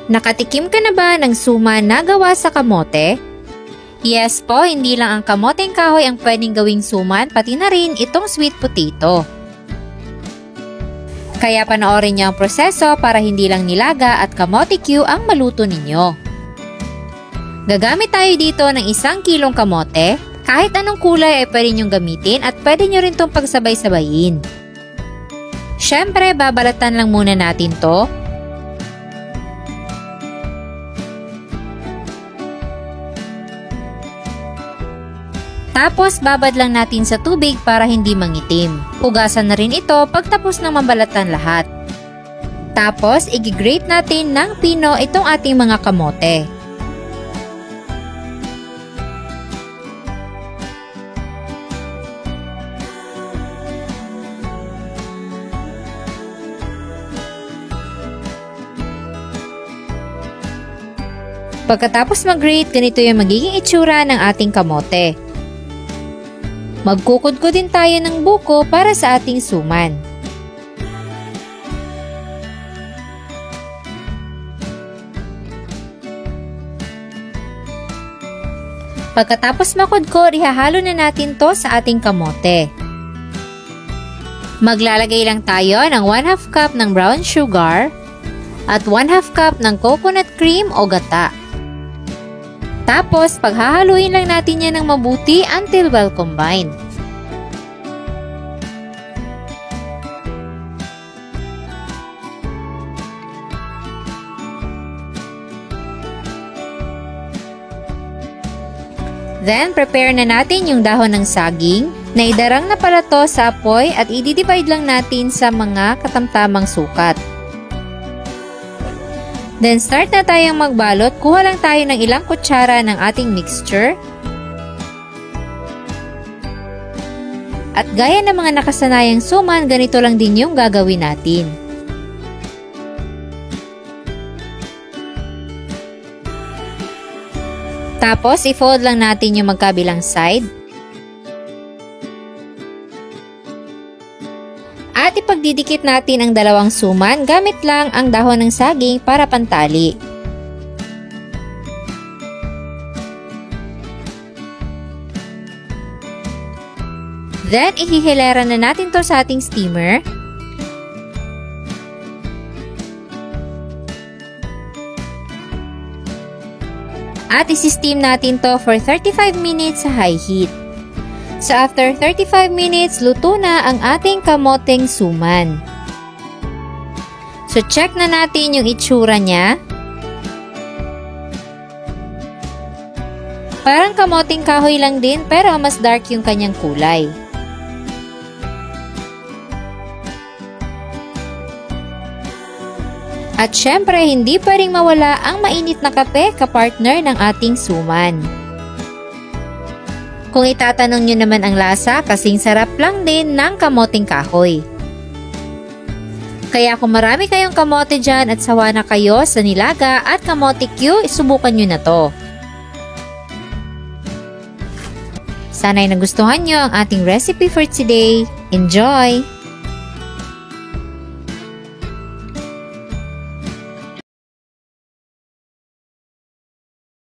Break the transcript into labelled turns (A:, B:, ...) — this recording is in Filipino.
A: Nakatikim ka na ba ng suman na gawa sa kamote? Yes po, hindi lang ang kamoteng kahoy ang pwedeng gawing suman, pati na rin itong sweet potato. Kaya panoorin niyo ang proseso para hindi lang nilaga at kamote Q ang maluto ninyo. Gagamit tayo dito ng 1 kilong kamote. Kahit anong kulay ay pwede niyong gamitin at pwede niyo rin itong pagsabay-sabayin. Syempre, babalatan lang muna natin to. Tapos, babad lang natin sa tubig para hindi mangitim. Hugasan na rin ito pagtapos ng mabalatan lahat. Tapos, i-grate natin ng pino itong ating mga kamote. Pagkatapos mag-grate, ganito yung magiging itsura ng ating kamote. Magkukudkod din tayo ng buko para sa ating suman. Pagkatapos makudkod, ihahalo na natin to sa ating kamote. Maglalagay lang tayo ng 1/2 cup ng brown sugar at 1/2 cup ng coconut cream o gata. Tapos, paghahaluin lang natin yan ng mabuti until well combined. Then, prepare na natin yung dahon ng saging. Naidarang na pala to sa apoy at i-divide lang natin sa mga katamtamang sukat. Then, start na tayong magbalot. Kuha lang tayo ng ilang kutsara ng ating mixture. At gaya ng mga nakasanayang suman, ganito lang din yung gagawin natin. Tapos, i-fold lang natin yung magkabilang side. At ipagdidikit natin ang dalawang suman gamit lang ang dahon ng saging para pantali. Then, ihihilera na natin to sa ating steamer. At isi-steam natin to for 35 minutes sa high heat. So after 35 minutes, luto na ang ating kamoteng suman. So check na natin yung itsura niya. Parang kamoteng kahoy lang din pero mas dark yung kanyang kulay. At syempre, hindi pa rin mawala ang mainit na kape kapartner ng ating suman. Kung itatanong nyo naman ang lasa, kasing sarap lang din ng kamoteng kahoy. Kaya kung marami kayong kamote dyan at sawa na kayo sa nilaga at kamote Q, isubukan nyo na to. Sana'y nagustuhan nyo ang ating recipe for today. Enjoy!